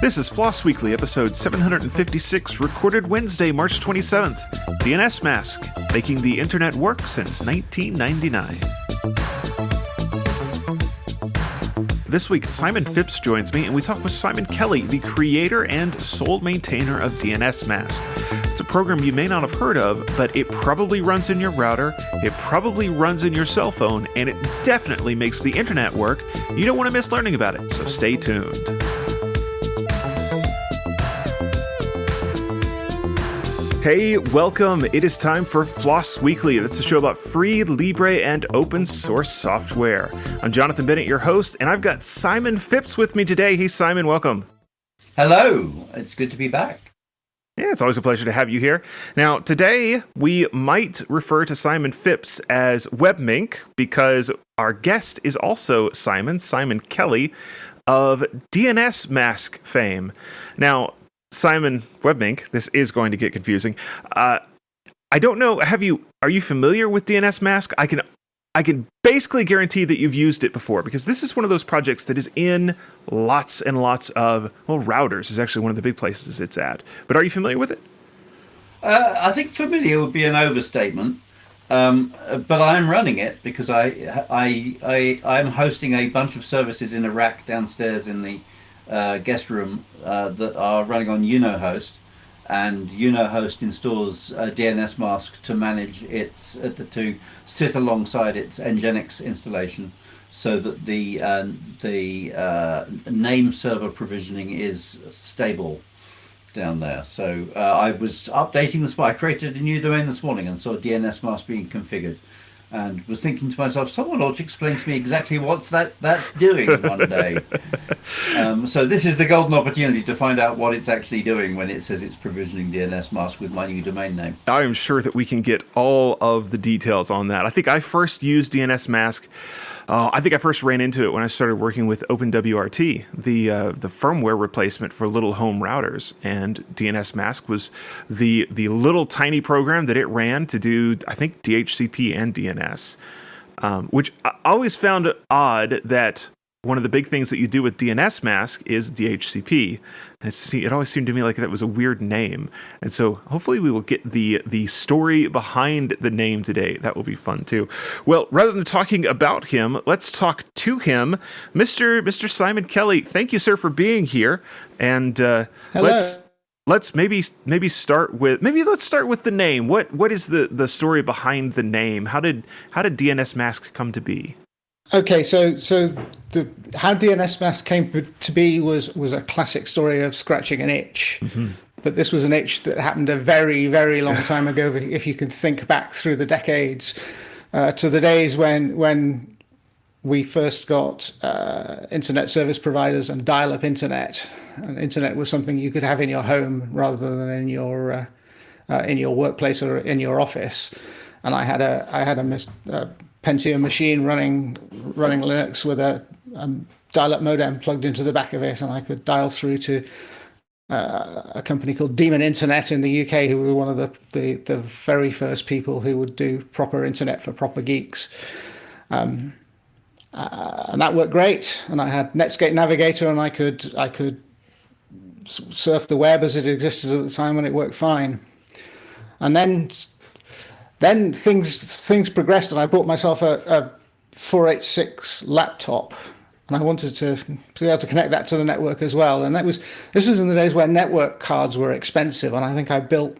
This is Floss Weekly, episode 756, recorded Wednesday, March 27th. Dnsmasq, making the internet work since 1999. This week, Simon Phipps joins me, and we talk with Simon Kelley, the creator and sole maintainer of Dnsmasq. It's a program you may not have heard of, but it probably runs in your router, it probably runs in your cell phone, and it definitely makes the internet work. You don't want to miss learning about it, so stay tuned. Hey, welcome. It is time for Floss Weekly. That's a show about free, Libre, and open source software. I'm Jonathan Bennett, your host, and I've got Simon Phipps with me today. Hey, Simon, welcome. Hello. It's good to be back. Yeah, it's always a pleasure to have you here. Now, today we might refer to Simon Phipps as WebMink because our guest is also Simon Kelley of Dnsmasq fame. Now, Simon WebMink, this is going to get confusing. I don't know. Are you familiar with Dnsmasq? I can basically guarantee that you've used it before because this is one of those projects that is in lots and lots of routers. Is actually one of the big places it's at. But are you familiar with it? I think familiar would be an overstatement. But I'm running it because I'm hosting a bunch of services in a rack downstairs in the guest room that are running on Unohost, and Unohost installs Dnsmasq to manage its to sit alongside its Nginx installation, so that the name server provisioning is stable down there. So I was updating the spot. I created a new domain this morning and saw Dnsmasq being configured, and was thinking to myself, someone ought to explain to me exactly what's that's doing one day. So this is the golden opportunity to find out what it's actually doing when it says it's provisioning Dnsmasq with my new domain name. I am sure that we can get all of the details on that. I think I first used Dnsmasq. I think I first ran into it when I started working with OpenWRT, the firmware replacement for little home routers. And Dnsmasq was the little tiny program that it ran to do, I think, DHCP and DNS, which I always found odd that one of the big things that you do with Dnsmasq is DHCP. It always seemed to me like that was a weird name. And so hopefully we will get the story behind the name today. That will be fun too. Well, rather than talking about him, let's talk to him. Mr. Simon Kelley, thank you, sir, for being here. And let's maybe start with the name. What is the story behind the name? How did Dnsmasq come to be? Okay, so how Dnsmasq came to be was a classic story of scratching an itch. Mm-hmm. But this was an itch that happened a very, very long time ago, if you can think back through the decades, to the days when we first got internet service providers and dial-up internet. And internet was something you could have in your home rather than in your workplace or in your office. And I had a Pentium machine running Linux with a dial-up modem plugged into the back of it, and I could dial through to a company called Demon Internet in the UK, who were one of the very first people who would do proper internet for proper geeks. And that worked great. And I had Netscape Navigator, and I could surf the web as it existed at the time, and it worked fine. And then things progressed, and I bought myself a 486 laptop, and I wanted to be able to connect that to the network as well. And this was in the days where network cards were expensive, and I think I built.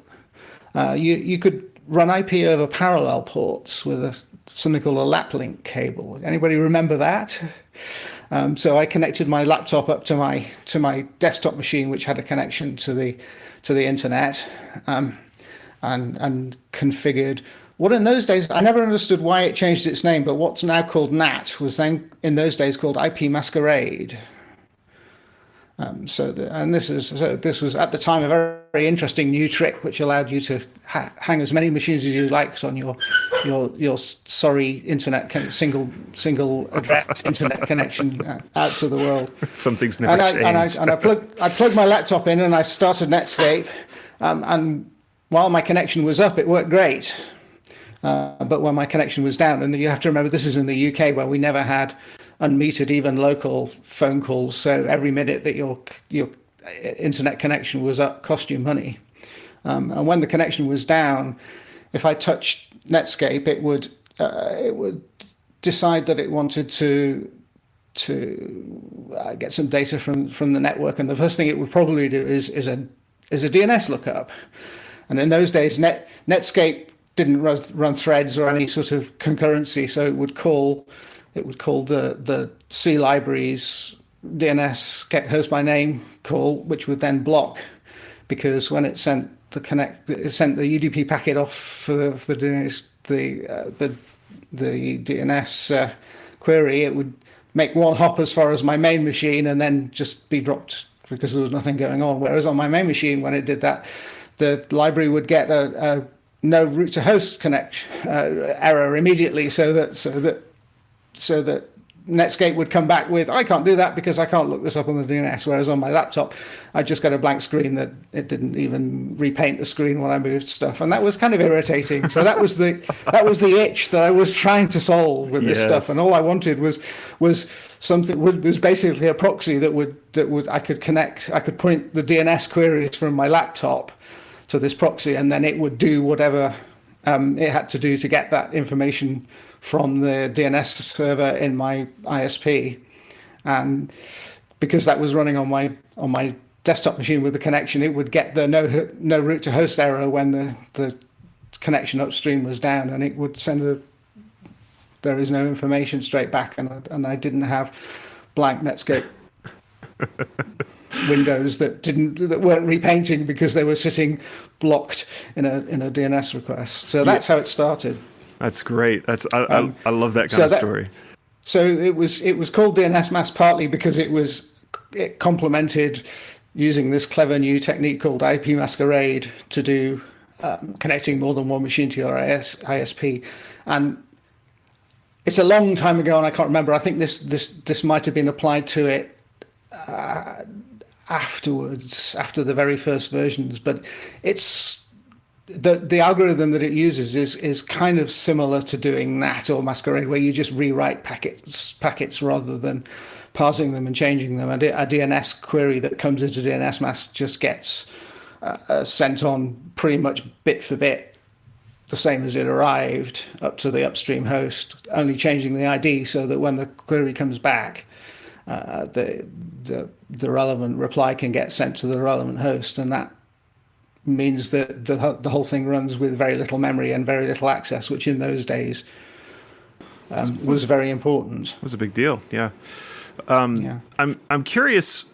You could run IP over parallel ports with something called a lapLink cable. Anybody remember that? So I connected my laptop up to my desktop machine, which had a connection to the internet. And configured what in those days, I never understood why it changed its name, but what's now called NAT was then in those days called IP Masquerade. This was at the time a very, very interesting new trick, which allowed you to hang as many machines as you liked on your sorry internet single address internet connection out to the world. Some things never change. I plugged my laptop in and I started Netscape, and while my connection was up, it worked great. But when my connection was down, and you have to remember this is in the UK where we never had unmetered even local phone calls, so every minute that your internet connection was up cost you money. And when the connection was down, if I touched Netscape, it would decide that it wanted to get some data from the network, and the first thing it would probably do is a DNS lookup. And in those days, Netscape didn't run threads or any sort of concurrency, so it would call the C libraries DNS get host by name call, which would then block, because when it sent the UDP packet off for the DNS query, it would make one hop as far as my main machine and then just be dropped because there was nothing going on. Whereas on my main machine, when it did that, the library would get a no route to host connection error immediately, so that Netscape would come back with, I can't do that because I can't look this up on the DNS. Whereas on my laptop, I just got a blank screen that it didn't even repaint the screen when I moved stuff, and that was kind of irritating. So that was the itch that I was trying to solve with this stuff, and all I wanted was something was basically a proxy that would I could point the DNS queries from my laptop to this proxy, and then it would do whatever it had to do to get that information from the DNS server in my ISP. And because that was running on my desktop machine with the connection, it would get the no route to host error when the connection upstream was down, and it would send there is no information straight back, and I didn't have blank Netscape windows that weren't repainting because they were sitting blocked in a DNS request. So that's how it started. That's great. I love that kind of story. So it was called Dnsmasq partly because it complemented using this clever new technique called IP masquerade to do connecting more than one machine to your ISP. And it's a long time ago, and I can't remember. I think this might have been applied to it afterwards, after the very first versions. But it's the algorithm that it uses is kind of similar to doing NAT or masquerade, where you just rewrite packets rather than parsing them and changing them. A DNS query that comes into Dnsmasq just gets sent on pretty much bit for bit, the same as it arrived up to the upstream host, only changing the ID so that when the query comes back, the relevant reply can get sent to the relevant host, and that means that the whole thing runs with very little memory and very little access, which in those days was very important. It was a big deal, yeah. I'm curious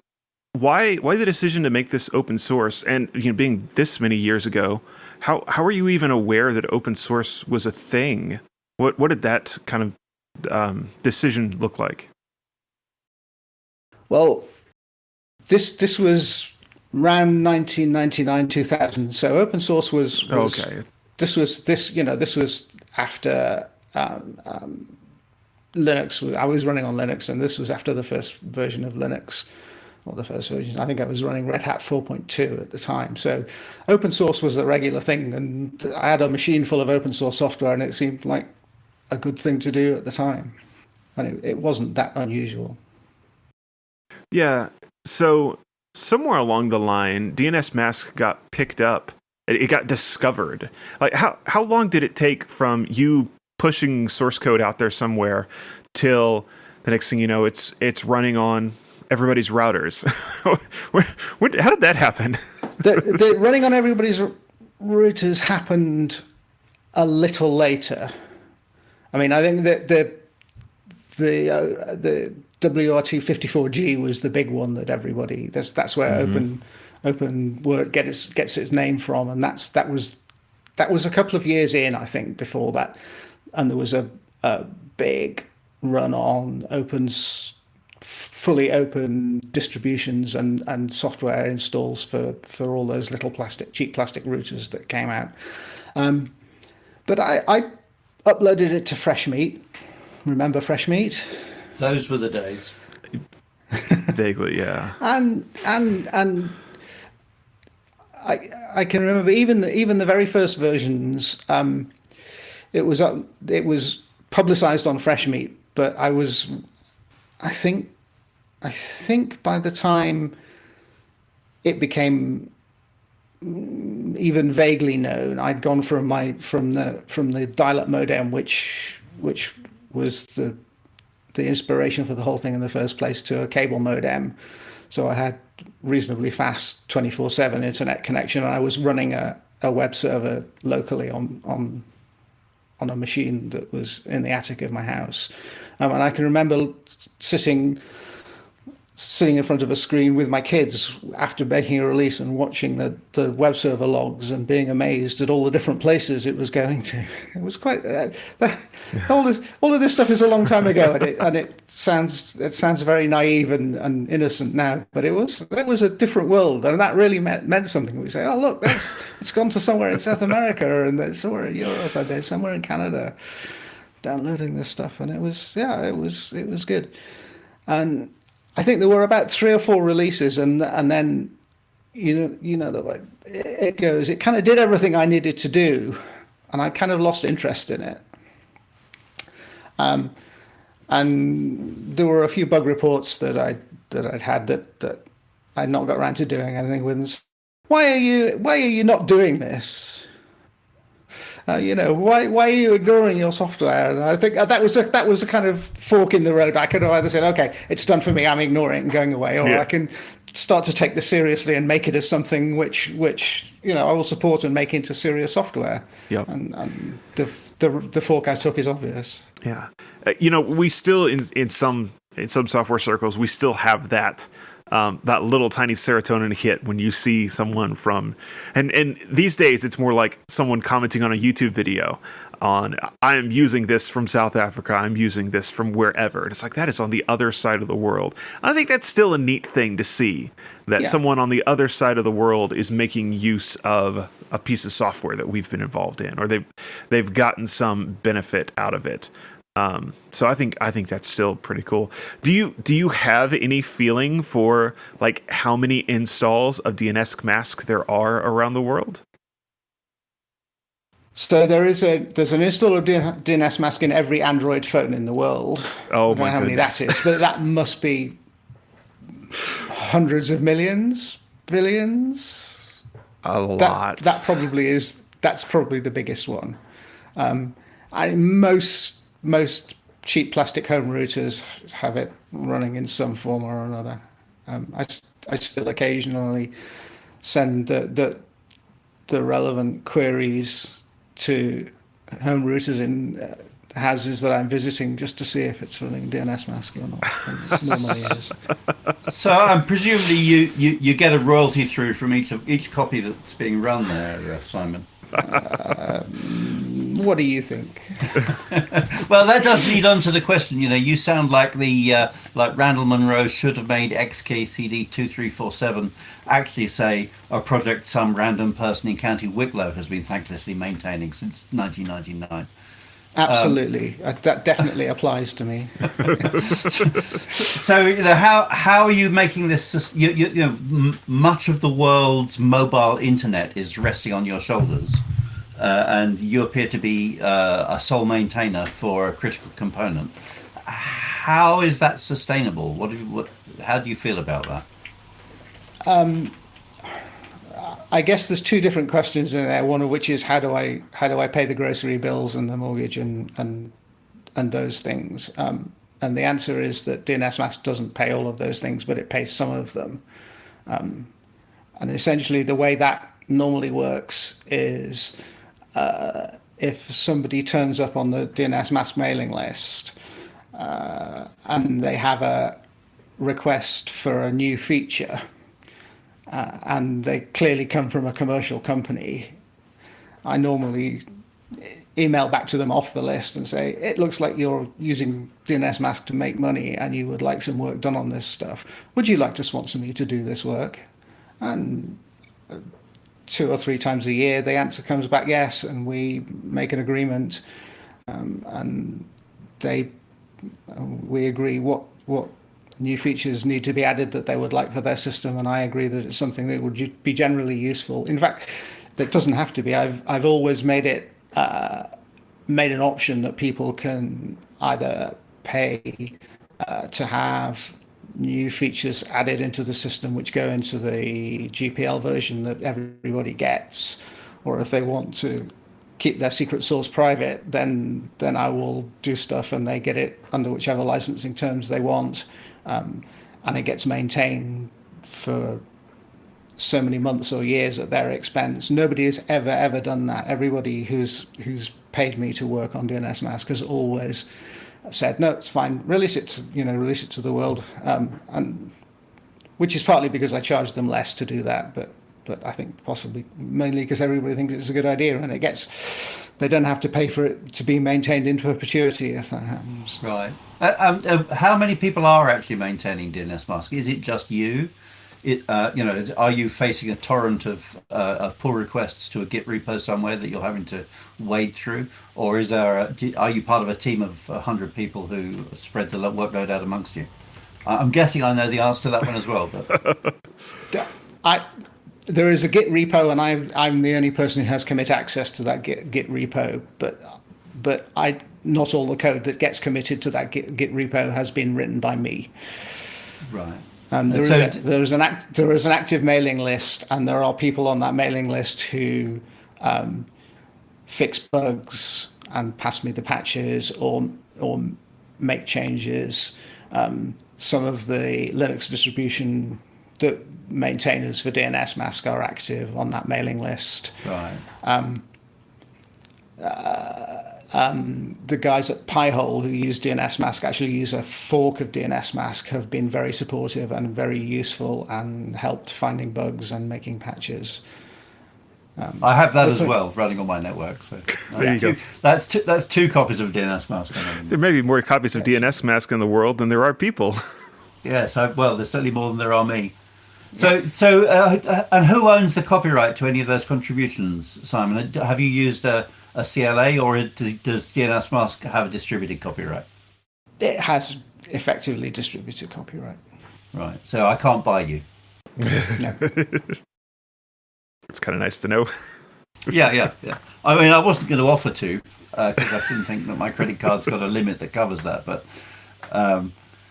why the decision to make this open source, and being this many years ago, how were you even aware that open source was a thing? What did that kind of decision look like? Well, this was around 1999, 2000. So open source was okay. This was after Linux. I was running on Linux, and this was after the first version of Linux, or the first version. I think I was running Red Hat 4.2 at the time. So open source was a regular thing, and I had a machine full of open source software, and it seemed like a good thing to do at the time, and it wasn't that unusual. Yeah. So somewhere along the line, Dnsmasq got picked up. It got discovered. Like how long did it take from you pushing source code out there somewhere till the next thing you know, it's running on everybody's routers? How did that happen? The running on everybody's routers happened a little later. I mean, I think that the WRT54G was the big one that everybody. That's where Open Word gets its name from, and that was a couple of years in, I think, before that, and there was a big run on fully open distributions and software installs for all those little cheap plastic routers that came out. But I uploaded it to Freshmeat. Remember Freshmeat? Those were the days. Vaguely, yeah. And I can remember even the very first versions. It was publicized on Freshmeat, but I think by the time it became even vaguely known. I'd gone from the dial-up modem, which was the inspiration for the whole thing in the first place, to a cable modem. So I had reasonably fast 24/7 internet connection, and I was running a web server locally on a machine that was in the attic of my house. And I can remember sitting in front of a screen with my kids after making a release and watching the web server logs and being amazed at all the different places it was going to. It was quite all of this stuff is a long time ago, and it sounds very naive and innocent now, but it was a different world, and that really meant something. We say, oh look, it's gone to somewhere in South America, and there's somewhere in Europe, and there's somewhere in Canada downloading this stuff, and it was good. And I think there were about 3 or 4 releases, and then you know the way it goes. It kind of did everything I needed to do, and I kind of lost interest in it. And there were a few bug reports that I'd had that I'd not got around to doing anything with. Why are you not doing this? Why are you ignoring your software? And I think that was a kind of fork in the road. I could have either said, okay, it's done for me, I'm ignoring it and going away, or I can start to take this seriously and make it as something which I will support and make into serious software. Yep. And the fork I took is obvious. Yeah, we still in some software circles, we still have that little tiny serotonin hit when you see someone from, and these days it's more like someone commenting on a YouTube video on, I am using this from South Africa, I'm using this from wherever. And it's like, that is on the other side of the world. I think that's still a neat thing to see, that someone on the other side of the world is making use of a piece of software that we've been involved in, or they've gotten some benefit out of it. So I think that's still pretty cool. Do you have any feeling for like how many installs of Dnsmasq there are around the world? So there's an install of Dnsmasq in every Android phone in the world. Oh, I don't know how many that is, but that must be hundreds of millions, billions. A lot. That's probably the biggest one. Most cheap plastic home routers have it running in some form or another. I still occasionally send the relevant queries to home routers in houses that I'm visiting just to see if it's running Dnsmasq or not. It normally is. So presumably you get a royalty through from each copy that's being run there, Simon. What do you think? Well, that does lead on to the question. You sound like like Randall Munro should have made XKCD 2347 actually say a project some random person in County Wicklow has been thanklessly maintaining since 1999. Absolutely, that definitely applies to me. So how are you making this? Much of the world's mobile internet is resting on your shoulders, and you appear to be a sole maintainer for a critical component. How is that sustainable? How do you feel about that? I guess there's 2 different questions in there. One of which is how do I pay the grocery bills and the mortgage and those things. And the answer is that Dnsmasq doesn't pay all of those things, but it pays some of them. And essentially, the way that normally works is if somebody turns up on the Dnsmasq mailing list and they have a request for a new feature. And they clearly come from a commercial company, I normally email back to them off the list and say, it looks like you're using Dnsmasq to make money and you would like some work done on this stuff. Would you like to sponsor me to do this work? And 2 or 3 times a year, the answer comes back yes, and we make an agreement, and we agree what new features need to be added that they would like for their system, and I agree that it's something that would be generally useful. In fact, that doesn't have to be. I've always made it made an option that people can either pay to have new features added into the system which go into the GPL version that everybody gets, or if they want to keep their secret source private, then I will do stuff and they get it under whichever licensing terms they want, and it gets maintained for so many months or years at their expense. Nobody has ever done that. Everybody who's paid me to work on Dnsmasq has always said, no, it's fine, release it to the world, and which is partly because I charge them less to do that, but I think possibly mainly because everybody thinks it's a good idea, and they don't have to pay for it to be maintained in perpetuity if that happens. Right. How many people are actually maintaining Dnsmasq? Is it just you? Are you facing a torrent of pull requests to a Git repo somewhere that you're having to wade through, or are you part of a team of 100 people who spread the workload out amongst you? I'm guessing I know the answer to that one as well. But there is a Git repo, and I'm the only person who has commit access to that Git repo. But not all the code that gets committed to that Git repo has been written by me. Right. There is an active mailing list, and there are people on that mailing list who fix bugs and pass me the patches or make changes. Some of the Linux distribution maintainers for Dnsmasq are active on that mailing list. Right. The guys at Piehole who use Dnsmasq actually use a fork of Dnsmasq, have been very supportive and very useful and helped finding bugs and making patches. I have that as well running on my network. So there you go. That's two copies of Dnsmasq. There may be more copies of Dnsmasq in the world than there are people. Yes, well, there's certainly more than there are me. So, and who owns the copyright to any of those contributions, Simon? Have you used a CLA, or does Dnsmasq have a distributed copyright? It has effectively distributed copyright. Right. So I can't buy you. No. It's kind of nice to know. Yeah. I mean, I wasn't going to offer to, because I didn't think that my credit card's got a limit that covers that. But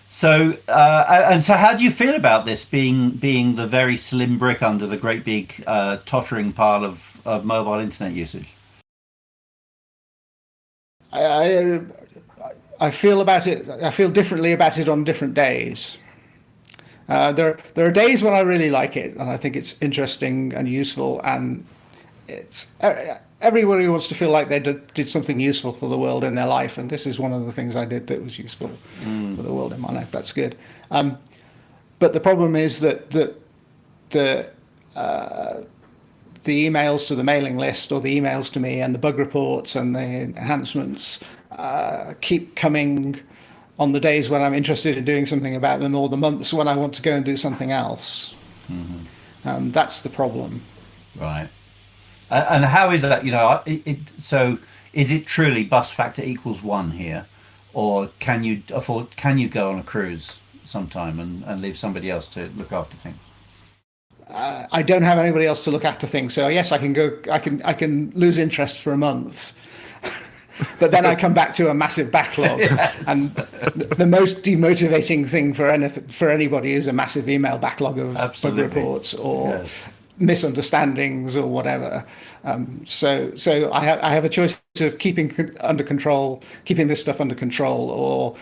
so how do you feel about this being the very slim brick under the great big tottering pile of mobile internet usage? I feel about it. I feel differently about it on different days. There are days when I really like it, and I think it's interesting and useful, and it's everybody wants to feel like they did something useful for the world in their life, and this is one of the things I did that was useful for the world in my life. That's good. But the problem is that the emails to the mailing list, or the emails to me, and the bug reports and the enhancements keep coming on the days when I'm interested in doing something about them, or the months when I want to go and do something else. Mm-hmm. That's the problem. Right. And how is that? So is it truly bus factor equals 1 here, or can you go on a cruise sometime and leave somebody else to look after things? I don't have anybody else to look after things, so yes, I can go. I can lose interest for a month, but then I come back to a massive backlog. Yes. And the most demotivating thing for anybody is a massive email backlog of Absolutely. bug reports or Yes. misunderstandings or whatever. So I have a choice of keeping this stuff under control, or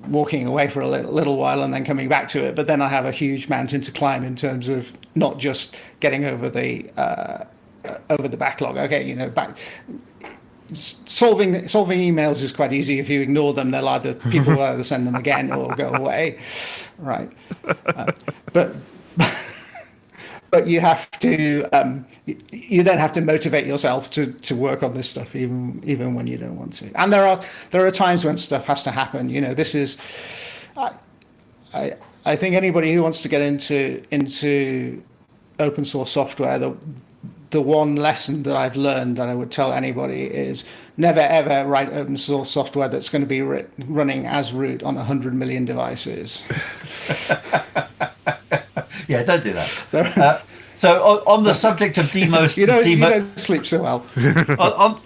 walking away for a little while and then coming back to it. But then I have a huge mountain to climb in terms of not just getting over the backlog. Okay, solving emails is quite easy. If you ignore them, people will either send them again or go away, right? But you have to you then have to motivate yourself to work on this stuff even when you don't want to. And there are times when stuff has to happen. This is I think anybody who wants to get into open source software, the one lesson that I've learned that I would tell anybody is never ever write open source software that's going to be running as root on 100 million devices. Yeah, don't do that. So on the subject of you don't sleep so well.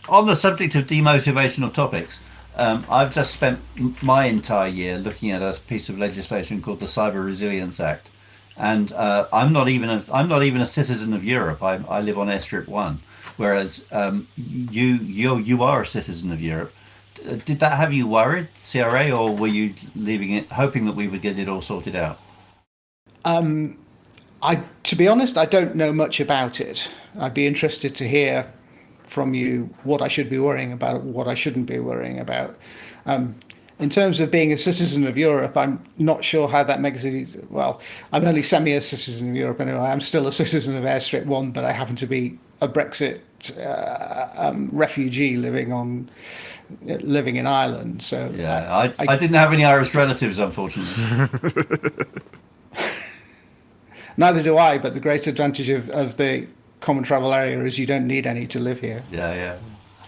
on the subject of demotivational topics, I've just spent my entire year looking at a piece of legislation called the Cyber Resilience Act, and I'm not even a citizen of Europe. I live on Airstrip 1, whereas you are a citizen of Europe. Did that have you worried, CRA, or were you leaving it, hoping that we would get it all sorted out? To be honest, I don't know much about it. I'd be interested to hear from you what I should be worrying about, what I shouldn't be worrying about. In terms of being a citizen of Europe, I'm not sure how that makes it. Well, I'm only semi a citizen of Europe anyway. I'm still a citizen of Airstrip 1, but I happen to be a Brexit refugee living in Ireland. So yeah, I didn't have any Irish relatives, unfortunately. Neither do I, but the great advantage of the common travel area is you don't need any to live here. Yeah.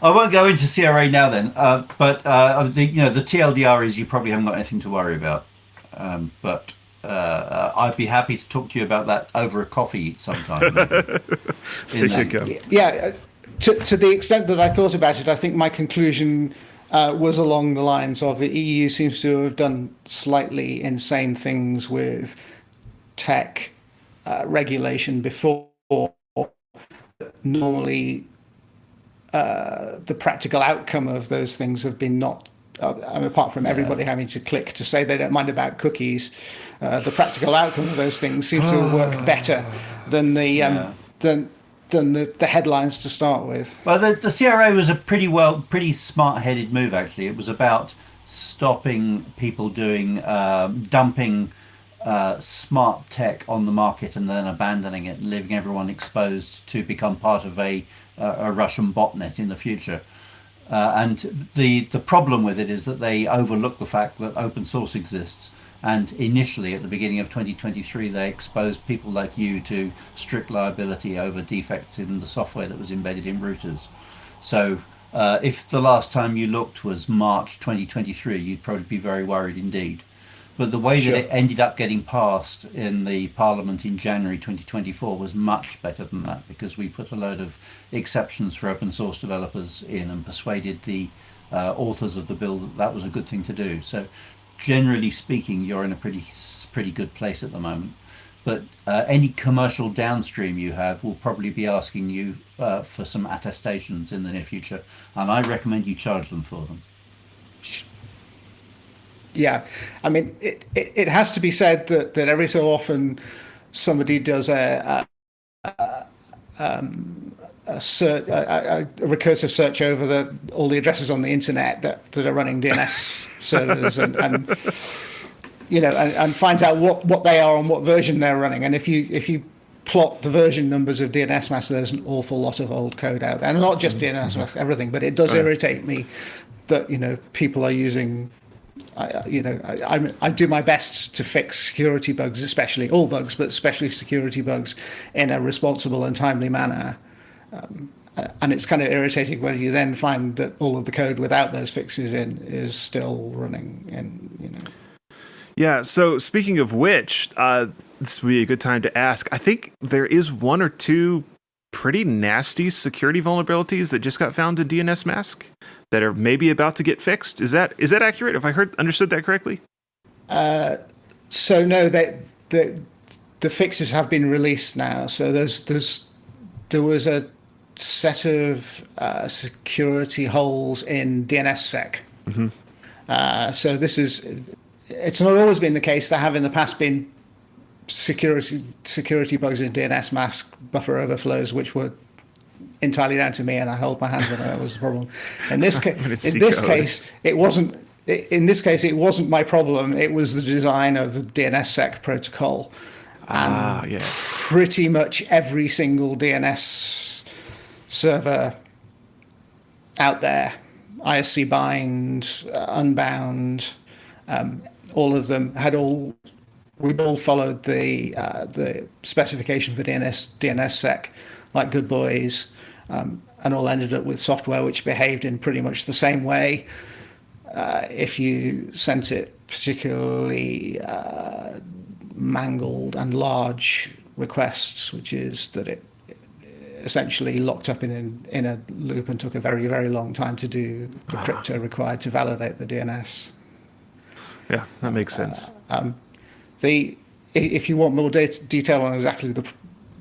I won't go into CRA now then, but the TLDR is you probably haven't got anything to worry about. But I'd be happy to talk to you about that over a coffee sometime. There you go. Yeah, to the extent that I thought about it, I think my conclusion was along the lines of the EU seems to have done slightly insane things with tech regulation before. Normally, the practical outcome of those things have been not. Apart from everybody having to click to say they don't mind about cookies, the practical outcome of those things seems to have worked better than the headlines to start with. Well, the CRA was a pretty smart-headed move actually. It was about stopping people doing dumping smart tech on the market and then abandoning it, and leaving everyone exposed to become part of a Russian botnet in the future. And the problem with it is that they overlook the fact that open source exists. And initially, at the beginning of 2023, they exposed people like you to strict liability over defects in the software that was embedded in routers. So if the last time you looked was March 2023, you'd probably be very worried indeed. But the way that it ended up getting passed in the Parliament in January 2024 was much better than that, because we put a load of exceptions for open source developers in and persuaded the authors of the bill that that was a good thing to do. So generally speaking, you're in a pretty good place at the moment. But any commercial downstream you have will probably be asking you for some attestations in the near future, and I recommend you charge them for them. Yeah, I mean, it has to be said that every so often somebody does a recursive search over all the addresses on the internet that are running DNS servers and finds out what they are and what version they're running. And if you plot the version numbers of Dnsmasq, there's an awful lot of old code out there, and not just Dnsmasq, everything. But it does irritate me that people are using. I do my best to fix security bugs, especially all bugs, but especially security bugs, in a responsible and timely manner. And it's kind of irritating when you then find that all of the code without those fixes in is still running. Yeah. So speaking of which, this would be a good time to ask. I think there is one or two pretty nasty security vulnerabilities that just got found in Dnsmasq that are maybe about to get fixed. Is that accurate? Have I understood that correctly? So no, the fixes have been released now. So there was a set of security holes in DNSSEC. Mm-hmm. So it's not always been the case. There have in the past been security bugs in Dnsmasq, buffer overflows, which were entirely down to me, and I hold my hands on that was the problem. In this case, it wasn't. In this case, it wasn't my problem. It was the design of the DNSSEC protocol. Yes. Pretty much every single DNS server out there, ISC bind, unbound, all of them we'd all followed the specification for DNSSEC like good boys, and all ended up with software which behaved in pretty much the same way if you sent it particularly mangled and large requests, which is that it essentially locked up in a loop and took a very, very long time to do the crypto required to validate the DNS. Yeah, that makes sense. If you want more detail on exactly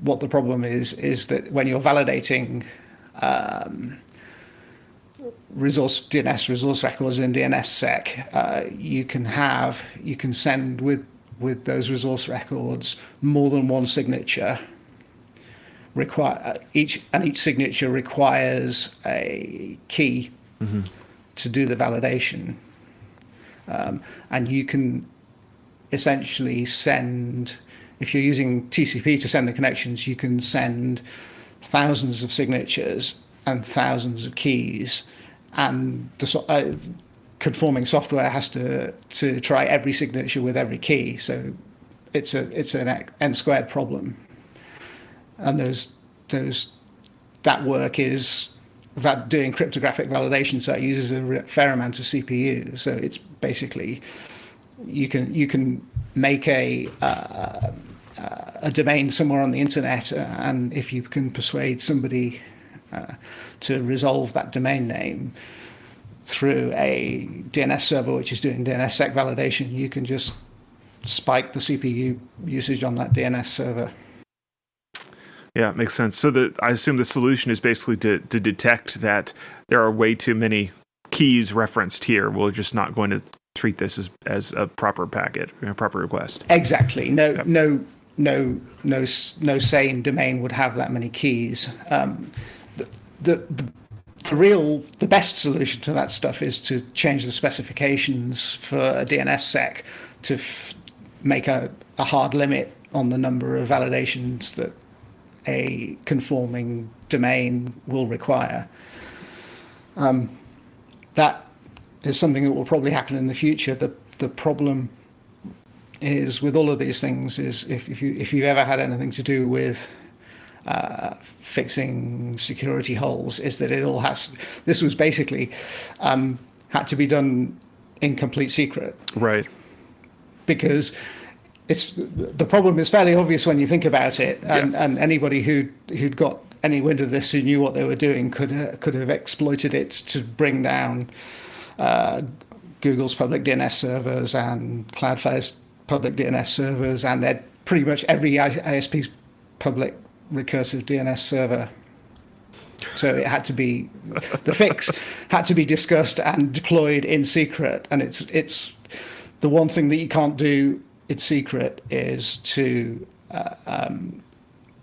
what the problem is that when you're validating DNS resource records in Dnsmasq, you can send with those resource records more than one signature. Each signature requires a key to do the validation, and you can essentially send, if you're using TCP to send the connections, you can send thousands of signatures and thousands of keys, and the conforming software has to try every signature with every key. So it's an n-squared problem, and that work is that doing cryptographic validation, so it uses a fair amount of CPU. So it's basically you can make a domain somewhere on the internet, and if you can persuade somebody to resolve that domain name through a DNS server which is doing DNSSEC validation, you can just spike the CPU usage on that DNS server. Yeah, it makes sense. So I assume the solution is basically to detect that there are way too many keys referenced here. We're just not going to treat this as a proper packet, a proper request. Exactly. No sane domain would have that many keys. The best solution to that stuff is to change the specifications for a DNSSEC to make a hard limit on the number of validations that a conforming domain will require. That is something that will probably happen in the future. The problem is with all of these things is if you've ever had anything to do with fixing security holes, is that this was basically had to be done in complete secret. Right. Because the problem is fairly obvious when you think about it, and anybody who'd got any wind of this, who knew what they were doing, could have exploited it to bring down Google's public DNS servers and Cloudflare's public DNS servers, and pretty much every ISP's public recursive DNS server. So it had to be, the fix had to be discussed and deployed in secret. And it's the one thing that you can't do in secret is to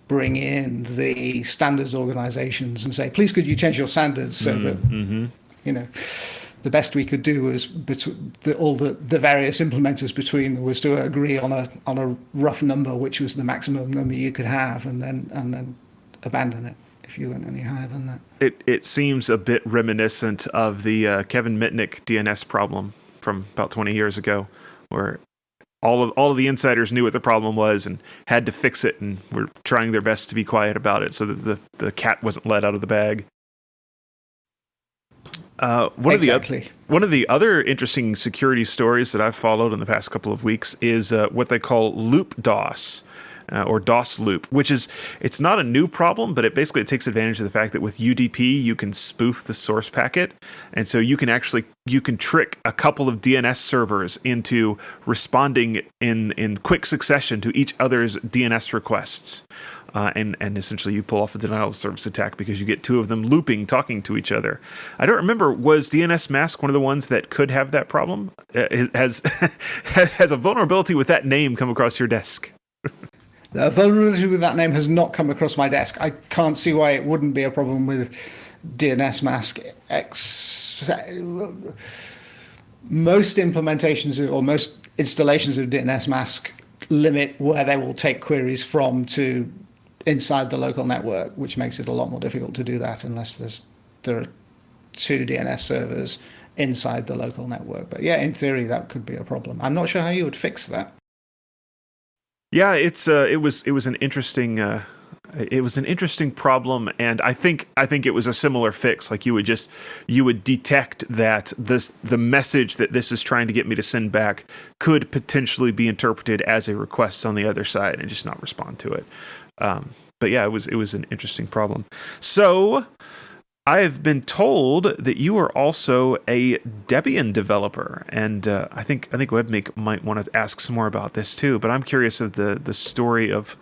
bring in the standards organizations and say, please could you change your standards so that, the best we could do was all the various implementers between was to agree on a rough number, which was the maximum number you could have, and then abandon it if you went any higher than that. It seems a bit reminiscent of the Kevin Mitnick DNS problem from about 20 years ago, where all of the insiders knew what the problem was and had to fix it, and were trying their best to be quiet about it so that the cat wasn't let out of the bag. One of the other interesting security stories that I've followed in the past couple of weeks is what they call loop DOS, or DOS loop, which it's not a new problem, but it takes advantage of the fact that with UDP you can spoof the source packet, and so you can trick a couple of DNS servers into responding in quick succession to each other's DNS requests. And essentially you pull off a denial of service attack because you get two of them looping, talking to each other. I don't remember, was Dnsmasq one of the ones that could have that problem? Has a vulnerability with that name come across your desk? The vulnerability with that name has not come across my desk. I can't see why it wouldn't be a problem with Dnsmasq. Most implementations or most installations of Dnsmasq limit where they will take queries from to inside the local network, which makes it a lot more difficult to do that unless there are two DNS servers inside the local network. But yeah, in theory, that could be a problem. I'm not sure how you would fix that. Yeah, it was an interesting It was an interesting problem, and I think it was a similar fix. Like you would detect that the message that this is trying to get me to send back could potentially be interpreted as a request on the other side, and just not respond to it. But yeah, it was an interesting problem. So I have been told that you are also a Debian developer, and I think WebMake might want to ask some more about this too. But I'm curious of the story of.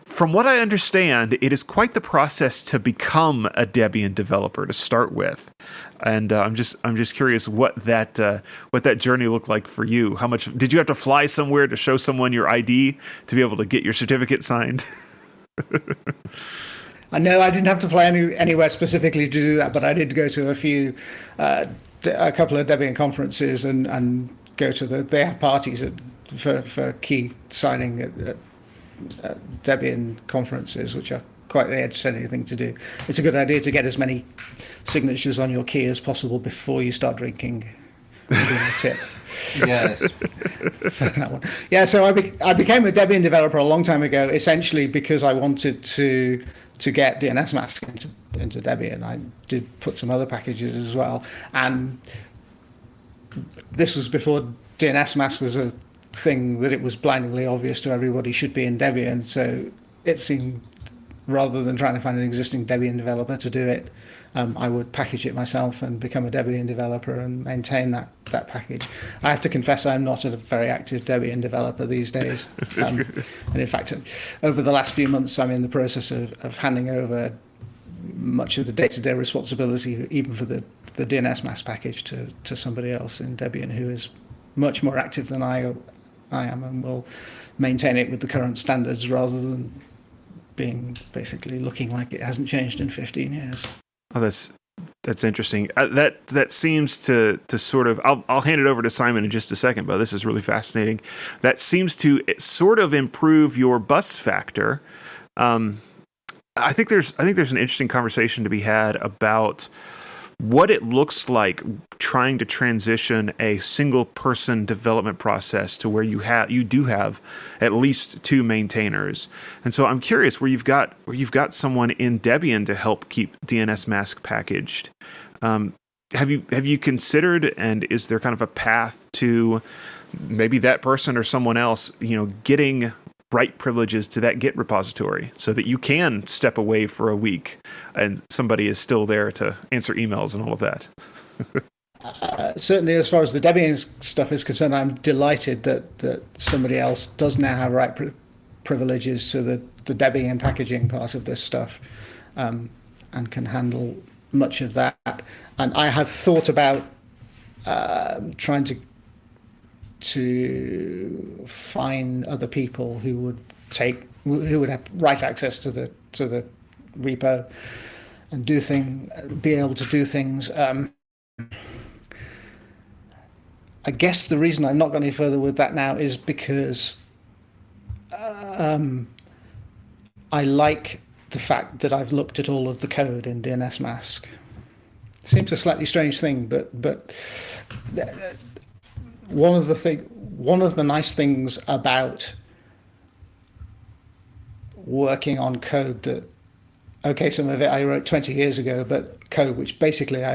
From what I understand, it is quite the process to become a Debian developer to start with, and I'm just curious what that journey looked like for you. How much did you have to fly somewhere to show someone your ID to be able to get your certificate signed? No, I didn't have to fly anywhere specifically to do that, but I did go to a couple of Debian conferences and go to they have parties for key signing at Debian conferences, which are quite the entertaining thing to do. It's a good idea to get as many signatures on your key as possible before you start drinking. A tip. Yes. That one. Yeah, so I became a Debian developer a long time ago, essentially because I wanted to get Dnsmasq into Debian. I did put some other packages as well, and this was before Dnsmasq was a thing that it was blindingly obvious to everybody should be in Debian. So it seemed, rather than trying to find an existing Debian developer to do it, I would package it myself and become a Debian developer and maintain that package. I have to confess I'm not a very active Debian developer these days. And in fact, over the last few months, I'm in the process of handing over much of the day-to-day responsibility, even for the Dnsmasq package, to somebody else in Debian who is much more active than I am, and will maintain it with the current standards rather than being basically looking like it hasn't changed in 15 years. Oh, that's interesting. That seems to sort of. I'll hand it over to Simon in just a second, but this is really fascinating. That seems to sort of improve your bus factor. I think there's an interesting conversation to be had about what it looks like trying to transition a single person development process to where you do have at least two maintainers. And so I'm curious where you've got someone in Debian to help keep Dnsmasq packaged. Have you considered, and is there kind of a path to maybe that person or someone else, getting write privileges to that Git repository so that you can step away for a week and somebody is still there to answer emails and all of that? Certainly, as far as the Debian stuff is concerned, I'm delighted that somebody else does now have write privileges to the Debian packaging part of this stuff, and can handle much of that. And I have thought about trying to find other people who would have write access to the repo and be able to do things. I guess the reason I'm not going any further with that now is because I like the fact that I've looked at all of the code in Dnsmasq. Seems a slightly strange thing, but one of the nice things about working on code some of it I wrote 20 years ago, but code which basically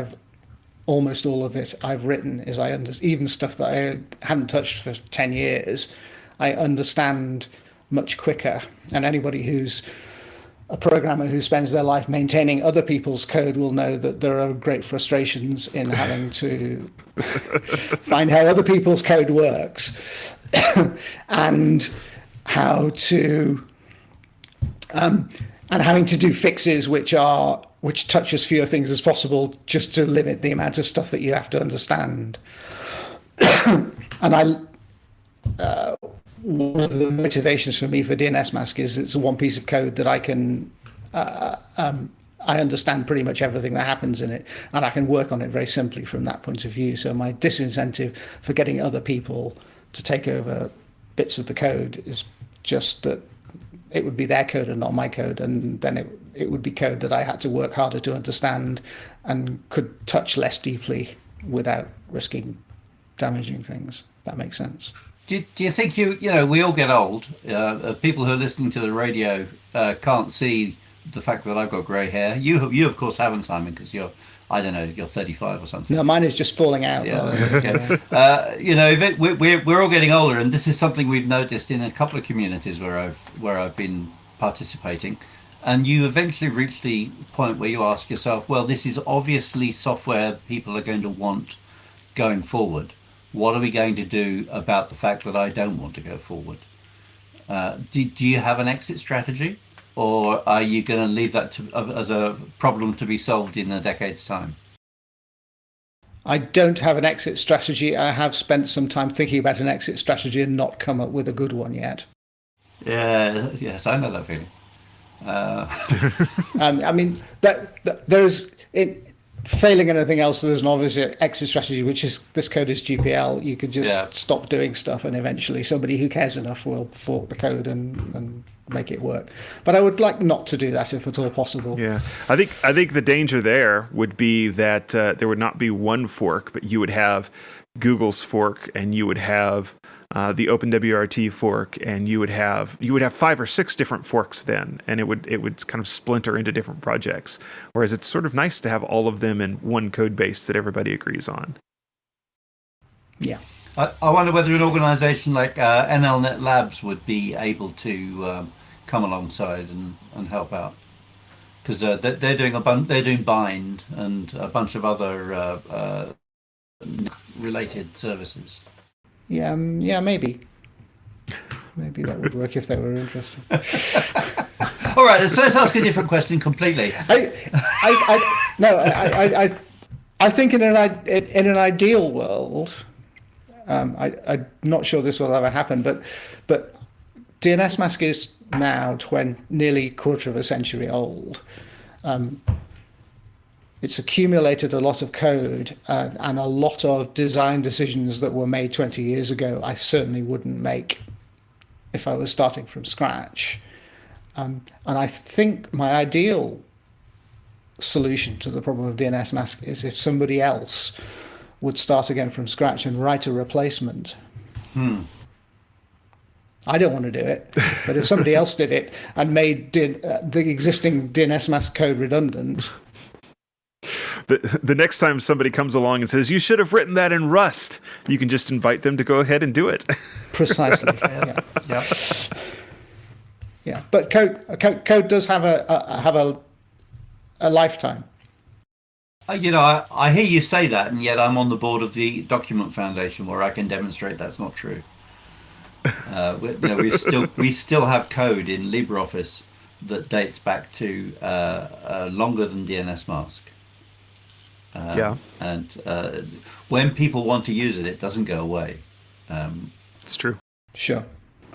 almost all of it I've written is even stuff that I hadn't touched for 10 years, I understand much quicker. And anybody who's a programmer who spends their life maintaining other people's code will know that there are great frustrations in having to find how other people's code works and how to and having to do fixes which touch as few things as possible, just to limit the amount of stuff that you have to understand. And one of the motivations for me for Dnsmasq is it's one piece of code that I can I understand pretty much everything that happens in it, and I can work on it very simply from that point of view. So my disincentive for getting other people to take over bits of the code is just that it would be their code and not my code, and then it would be code that I had to work harder to understand and could touch less deeply without risking damaging things. That makes sense. Do you think we all get old? People who are listening to the radio can't see the fact that I've got grey hair. You of course haven't, Simon, because I don't know, you're 35 or something. No, mine is just falling out. Yeah. We're all getting older, and this is something we've noticed in a couple of communities where I've been participating. And you eventually reach the point where you ask yourself, well, this is obviously software people are going to want going forward. What are we going to do about the fact that I don't want to go forward? Do you have an exit strategy? Or are you going to leave that as a problem to be solved in a decade's time? I don't have an exit strategy. I have spent some time thinking about an exit strategy and not come up with a good one yet. Yes, I know that feeling. I mean, failing anything else, there's an obvious exit strategy, which is this code is GPL. You could just stop doing stuff, and eventually somebody who cares enough will fork the code and make it work. But I would like not to do that if at all possible. Yeah, I think the danger there would be that there would not be one fork, but you would have Google's fork, and you would have the OpenWRT fork, and you would have 5 or 6 different forks then, and it would kind of splinter into different projects. Whereas it's sort of nice to have all of them in one code base that everybody agrees on. Yeah. I wonder whether an organisation like NLNet Labs would be able to come alongside and help out, because they're doing Bind and a bunch of other related services. Yeah, maybe that would work if they were interested. All right, so let's ask a different question completely. I think in an ideal world, I'm not sure this will ever happen, but Dnsmasq is now nearly a quarter of a century old. It's accumulated a lot of code and a lot of design decisions that were made 20 years ago I certainly wouldn't make if I was starting from scratch. And I think my ideal solution to the problem of Dnsmasq is if somebody else would start again from scratch and write a replacement. I don't want to do it, but if somebody else did it and made the existing Dnsmasq code redundant... The next time somebody comes along and says, you should have written that in Rust, you can just invite them to go ahead and do it. Precisely. Yeah. But code does have a lifetime. I hear you say that, and yet I'm on the board of the Document Foundation, where I can demonstrate that's not true. We still have code in LibreOffice that dates back to longer than Dnsmasq. And when people want to use it, it doesn't go away. It's true. Sure.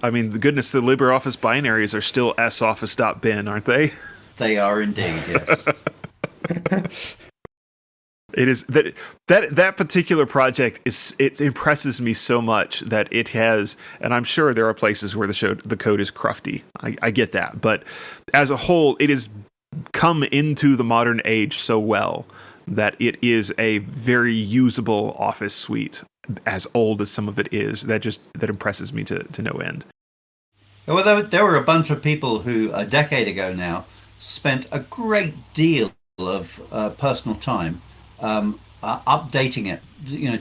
I mean, the goodness, the LibreOffice binaries are still soffice.bin, aren't they? They are indeed, yes. It is that particular project it impresses me so much that it has, and I'm sure there are places where the code is crufty. I get that, but as a whole, it has come into the modern age so well that it is a very usable Office suite, as old as some of it is. That impresses me to no end. Well, there were a bunch of people who, a decade ago now, spent a great deal of personal time updating it,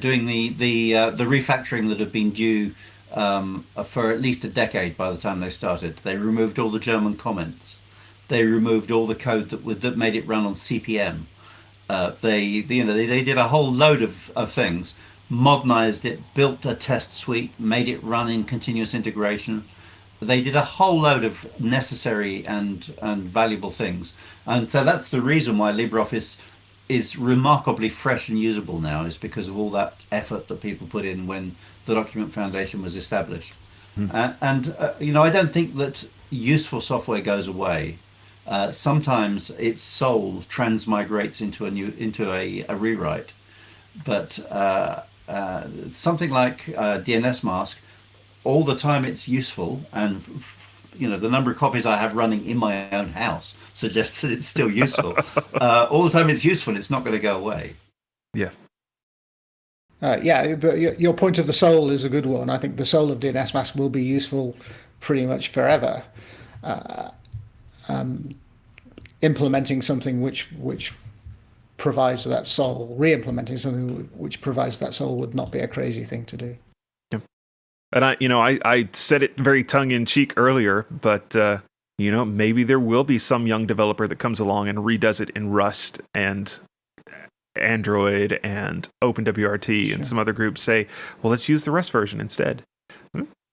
doing the refactoring that had been due for at least a decade by the time they started. They removed all the German comments. They removed all the code that made it run on CPM. They did a whole load of things, modernized it, built a test suite, made it run in continuous integration. They did a whole load of necessary and valuable things, and so that's the reason why LibreOffice is remarkably fresh and usable now, is because of all that effort that people put in when the Document Foundation was established. I don't think that useful software goes away. Sometimes its soul transmigrates into a rewrite, but something like Dnsmasq, all the time it's useful, and the number of copies I have running in my own house suggests that it's still useful. All the time it's useful, it's not going to go away. Yeah. Yeah, but your point of the soul is a good one. I think the soul of Dnsmasq will be useful pretty much forever. Implementing something which provides that soul, re-implementing something which provides that soul would not be a crazy thing to do. Yeah. And I said it very tongue in cheek earlier, but maybe there will be some young developer that comes along and redoes it in Rust and Android and OpenWRT, and some other groups say, well, let's use the Rust version instead.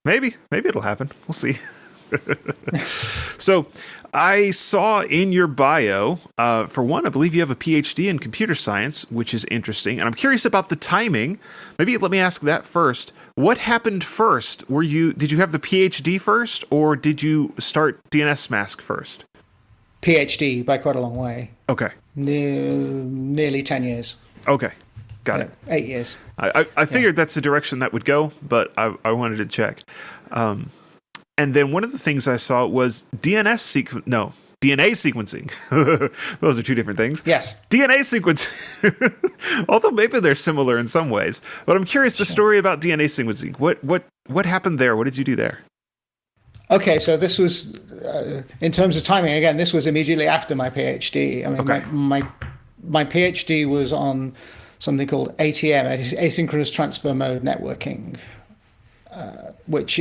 Maybe it'll happen. We'll see. So I saw in your bio, for one, I believe you have a PhD in computer science, which is interesting. And I'm curious about the timing. Maybe let me ask that first. What happened first? Did you have the PhD first, or did you start Dnsmasq first? PhD by quite a long way. Okay. Nearly 10 years. Okay. Got it. 8 years. I figured that's the direction that would go, but I wanted to check. And then one of the things I saw was DNA sequencing. Those are two different things. Yes. DNA sequencing. Although maybe they're similar in some ways. But I'm curious, the story about DNA sequencing. What happened there? What did you do there? Okay, so this was, in terms of timing, again, this was immediately after my PhD. I mean, Okay. my PhD was on something called ATM, asynchronous transfer mode networking, which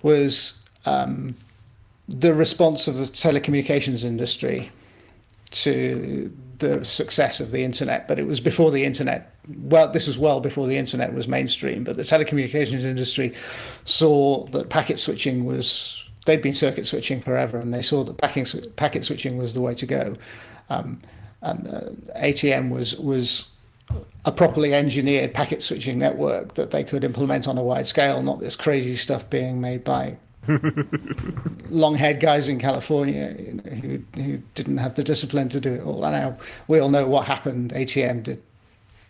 was the response of the telecommunications industry to the success of the internet. But it was before the internet. Well, this was well before the internet was mainstream. But the telecommunications industry saw that packet switching they'd been circuit switching forever, and they saw that packet switching was the way to go. And ATM was a properly engineered packet switching network that they could implement on a wide scale, not this crazy stuff being made by long-haired guys in California who didn't have the discipline to do it all. And now we all know what happened. ATM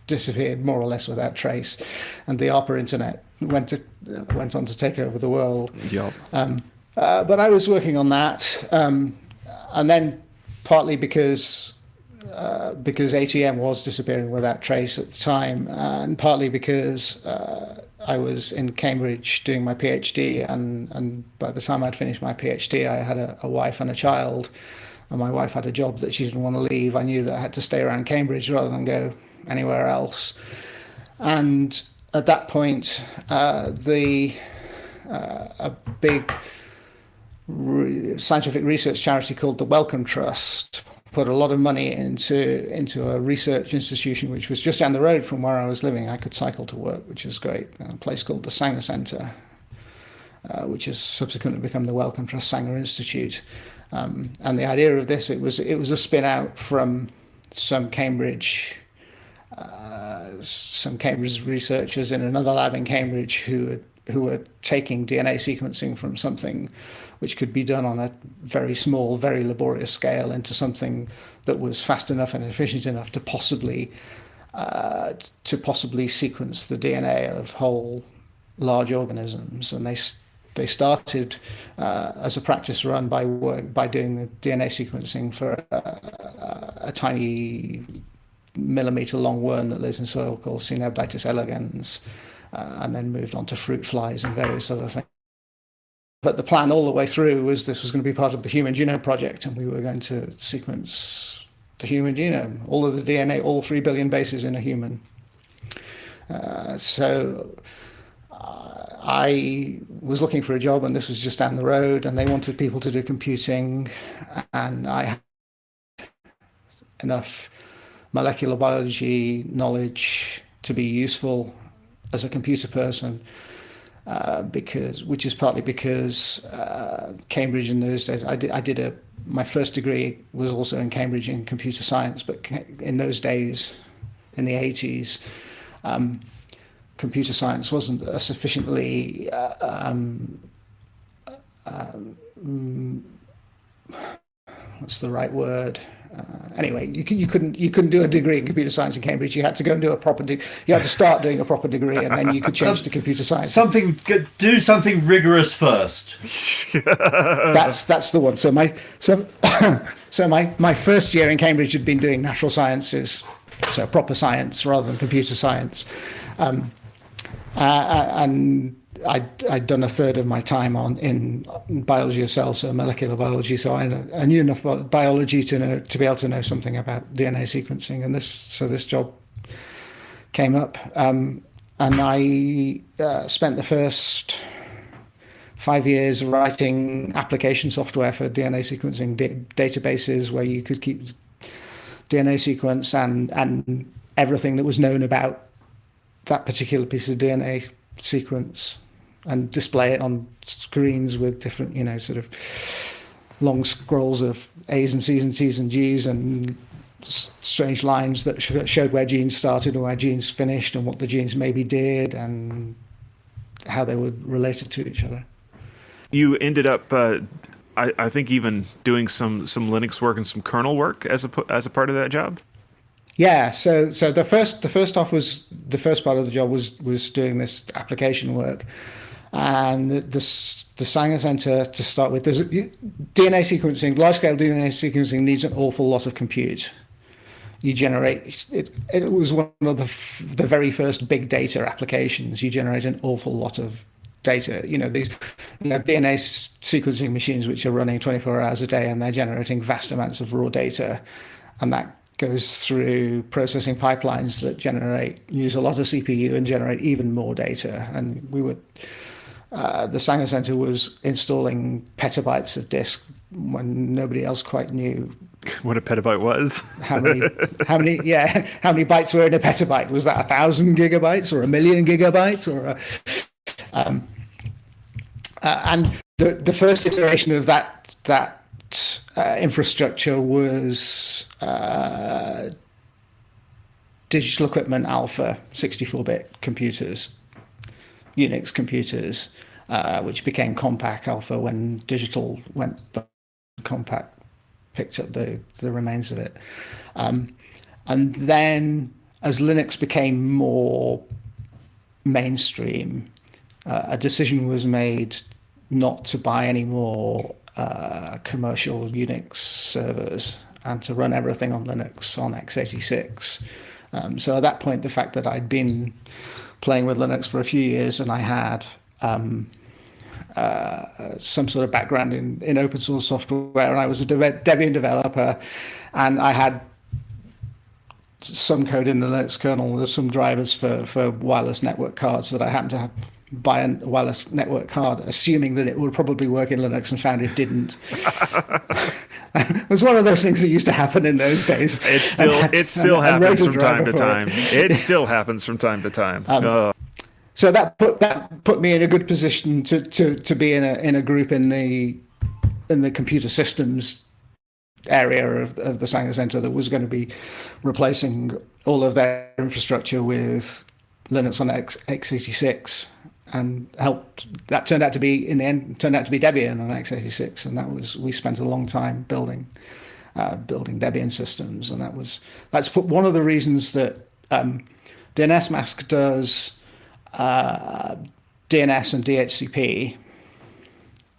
disappeared more or less without trace, and the ARPA internet went on to take over the world. Yep. But I was working on that, and then partly because ATM was disappearing without trace at the time, and partly because I was in Cambridge doing my PhD, and by the time I'd finished my PhD, I had a wife and a child, and my wife had a job that she didn't want to leave. I knew that I had to stay around Cambridge rather than go anywhere else. And at that point, a big scientific research charity called the Wellcome Trust put a lot of money into a research institution which was just down the road from where I was living. I could cycle to work, which was great. A place called the Sanger Centre, which has subsequently become the Wellcome Trust Sanger Institute. And the idea of this, it was a spin out from some Cambridge researchers in another lab in Cambridge who were taking DNA sequencing from something which could be done on a very small, very laborious scale into something that was fast enough and efficient enough to possibly sequence the DNA of whole large organisms. And they started as a practice run by doing the DNA sequencing for a tiny millimeter long worm that lives in soil called Coenobditis elegans, and then moved on to fruit flies and various other things. But the plan all the way through was this was going to be part of the Human Genome Project, and we were going to sequence the human genome, all of the DNA, all 3 billion bases in a human. So I was looking for a job, and this was just down the road, and they wanted people to do computing, and I had enough molecular biology knowledge to be useful as a computer person, which is partly because Cambridge in those days, my first degree was also in Cambridge in computer science, but in those days, in the 80s, computer science wasn't a sufficiently what's the right word? Anyway, you couldn't do a degree in computer science in Cambridge. You had to go and do a proper you had to start doing a proper degree, and then you could change to computer science. Do something rigorous first. That's the one. So my first year in Cambridge had been doing natural sciences, so proper science rather than computer science. And I'd done a third of my time in biology of cells, so molecular biology. So I knew enough about biology to be able to know something about DNA sequencing. And this job came up, and I spent the first 5 years writing application software for DNA sequencing databases where you could keep DNA sequence and everything that was known about that particular piece of DNA sequence, and display it on screens with different, sort of long scrolls of A's and C's and T's and G's and strange lines that showed where genes started and where genes finished and what the genes maybe did and how they were related to each other. You ended up, I think, even doing some Linux work and some kernel work as a part of that job. Yeah, so the first part of the job was doing this application work, and the Sanger Center, to start with, there's DNA sequencing, large scale DNA sequencing needs an awful lot of compute. You generate it. It was one of the very first big data applications. You generate an awful lot of data. These DNA sequencing machines which are running 24 hours a day, and they're generating vast amounts of raw data, and that goes through processing pipelines that use a lot of CPU and generate even more data. And the Sanger Center was installing petabytes of disk when nobody else quite knew what a petabyte was. how many bytes were in a petabyte. Was that 1,000 gigabytes or 1,000,000 gigabytes or and the first iteration of that infrastructure was digital equipment alpha 64-bit computers, Unix computers, which became Compaq alpha when digital went, but Compaq picked up the remains of it. And then as Linux became more mainstream, a decision was made not to buy any more commercial Unix servers and to run everything on Linux on x86. So at that point, the fact that I'd been playing with Linux for a few years and I had some sort of background in open source software, and I was a Debian developer, and I had some code in the Linux kernel. There's some drivers for wireless network cards that I happened to buy a wireless network card, assuming that it would probably work in Linux, and found it didn't. It was one of those things that used to happen in those days. It still happens from time to time. It still happens from time to time. So that put me in a good position to be in a group in the computer systems area of the Sanger Center that was going to be replacing all of their infrastructure with Linux on x86, and that turned out to be Debian on x86, and we spent a long time building Debian systems, and that's one of the reasons that Dnsmasq does DNS and DHCP,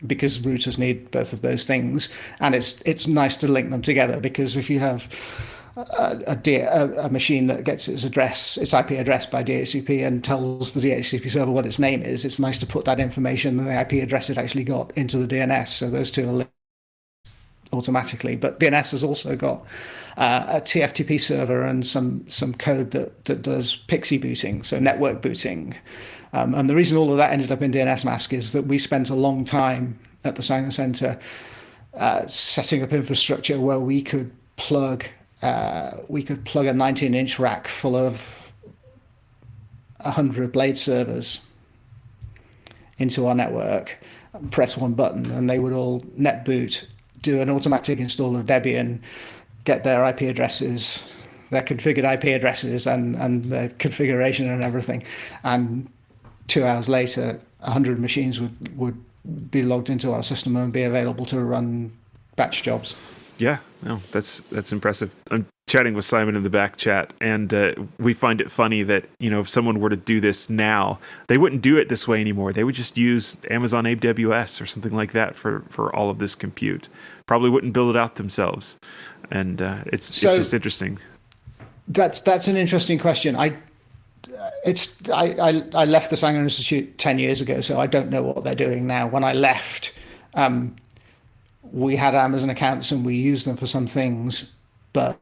because routers need both of those things, and it's nice to link them together, because if you have a machine that gets its IP address by DHCP and tells the DHCP server what its name is, it's nice to put that information and the IP address it actually got into the DNS, so those two are linked automatically. But DNS has also got a TFTP server and some code that does peice booting, so network booting. And the reason all of that ended up in Dnsmasq is that we spent a long time at the Sanger Center setting up infrastructure where we could plug a 19-inch rack full of 100 blade servers into our network, press one button, and they would all net boot, do an automatic install of Debian, get their IP addresses, their configured IP addresses, and their configuration and everything. And 2 hours later, 100 machines would be logged into our system and be available to run batch jobs. Yeah, no, that's impressive. I'm chatting with Simon in the back chat, and we find it funny that, if someone were to do this now, they wouldn't do it this way anymore. They would just use Amazon AWS or something like that for all of this compute. Probably wouldn't build it out themselves, and it's just interesting. That's an interesting question. I left the Sanger Institute 10 years ago, so I don't know what they're doing now. When I left, we had Amazon accounts and we used them for some things, but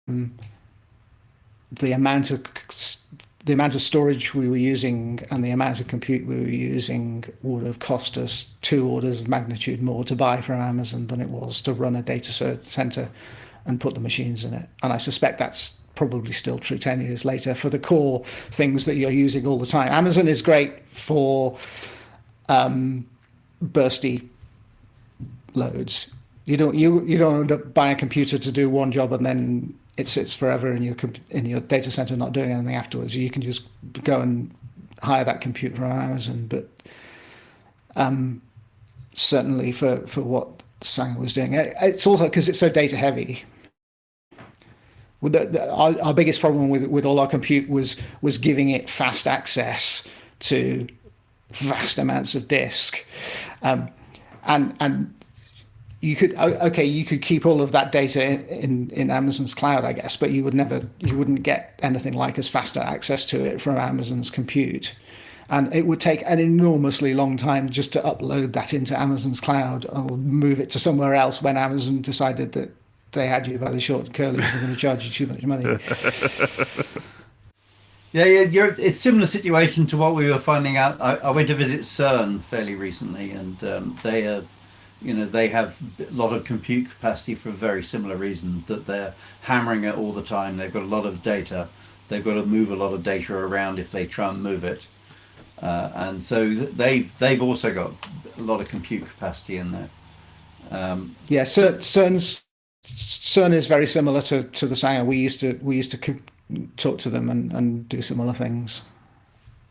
the amount of storage we were using and the amount of compute we were using would have cost us 2 orders of magnitude more to buy from Amazon than it was to run a data center and put the machines in it. And I suspect that's probably still true 10 years later for the core things that you're using all the time. Amazon is great for bursty loads. You don't end up buying a computer to do one job and then it sits forever in your data center not doing anything afterwards. You can just go and hire that computer on Amazon. But certainly for what Sanger was doing, it's also because it's so data heavy. Our biggest problem with all our compute was giving it fast access to vast amounts of disk, and you could keep all of that data in Amazon's cloud, I guess, but you wouldn't get anything like as faster access to it from Amazon's compute. And it would take an enormously long time just to upload that into Amazon's cloud or move it to somewhere else when Amazon decided that they had you by the short and curly, they're going to charge you too much money. Yeah, it's a similar situation to what we were finding out. I went to visit CERN fairly recently, and they have a lot of compute capacity for very similar reasons, that they're hammering it all the time. They've got a lot of data. They've got to move a lot of data around if they try and move it. And so they've also got a lot of compute capacity in there. CERN is very similar to the Sanger. We used to talk to them and do similar things,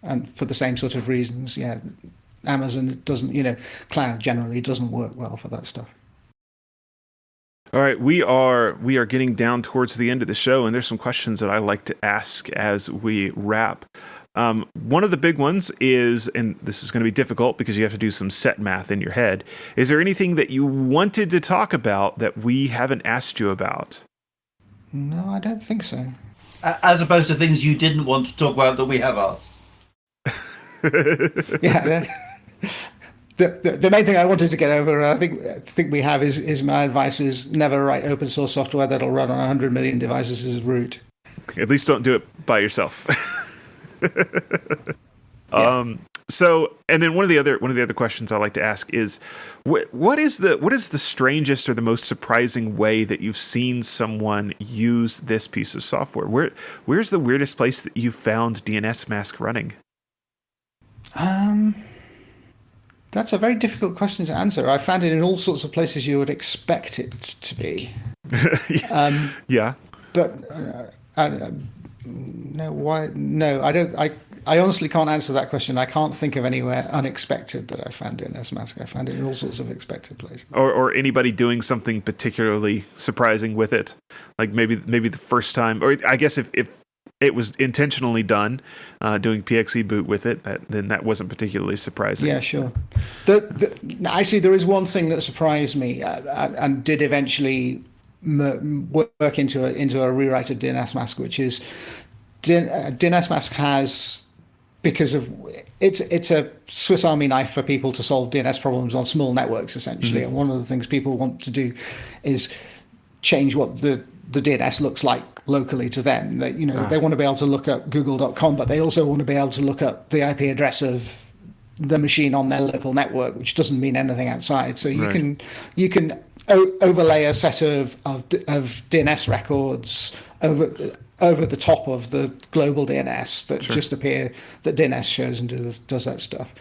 and for the same sort of reasons. Yeah, Amazon doesn't, cloud generally doesn't work well for that stuff. All right, we are getting down towards the end of the show, and there's some questions that I like to ask as we wrap. One of the big ones is, and this is going to be difficult because you have to do some set math in your head, is there anything that you wanted to talk about that we haven't asked you about? No, I don't think so. As opposed to things you didn't want to talk about that we have asked. Yeah. The main thing I wanted to get over, I think we have, is my advice is never write open source software that'll run on 100 million devices as root. At least don't do it by yourself. Yeah. So, and then one of the other questions I like to ask is, what is the strangest or the most surprising way that you've seen someone use this piece of software? Where's the weirdest place that you found Dnsmasq running? That's a very difficult question to answer. I found it in all sorts of places you would expect it to be. Yeah. But no, why? No, I don't. I honestly can't answer that question. I can't think of anywhere unexpected that I found it in Dnsmasq. I found it in all sorts of expected places. Or anybody doing something particularly surprising with it, like maybe the first time, or I guess if it was intentionally done, doing PXE boot with it, then that wasn't particularly surprising. Yeah, sure. Actually, there is one thing that surprised me and did eventually work into a rewrite of Dnsmasq, which is Dnsmasq has, because of it's a Swiss Army knife for people to solve DNS problems on small networks, essentially. Mm-hmm. And one of the things people want to do is change what the DNS looks like locally to them. They want to be able to look up google.com, but they also want to be able to look up the IP address of the machine on their local network, which doesn't mean anything outside. So you can overlay a set of DNS records over the top of the global DNS that just appear, that DNS shows and does that stuff,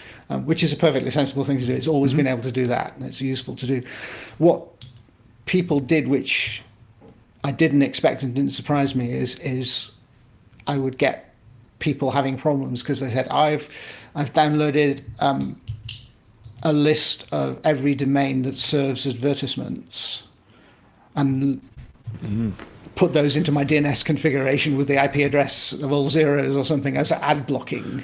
which is a perfectly sensible thing to do. It's always been able to do that, and it's useful to do. What people did, which I didn't expect and didn't surprise me, is I would get people having problems because they said, I've downloaded a list of every domain that serves advertisements and put those into my DNS configuration with the IP address of all zeros or something as ad blocking.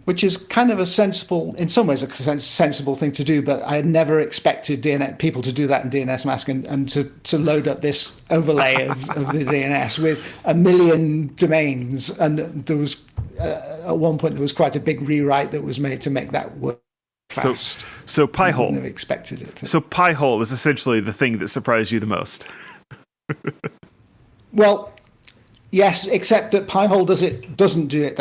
which is kind of a sensible, in some ways, a sensible thing to do. But I had never expected people to do that in Dnsmasq and to load up this overlay of the DNS with 1 million domains. And there was at one point there was quite a big rewrite that was made to make that work fast. So Pi-hole. I wouldn't have expected it. So Pi-hole is essentially the thing that surprised you the most. Well, yes, except that Pi-hole doesn't do it.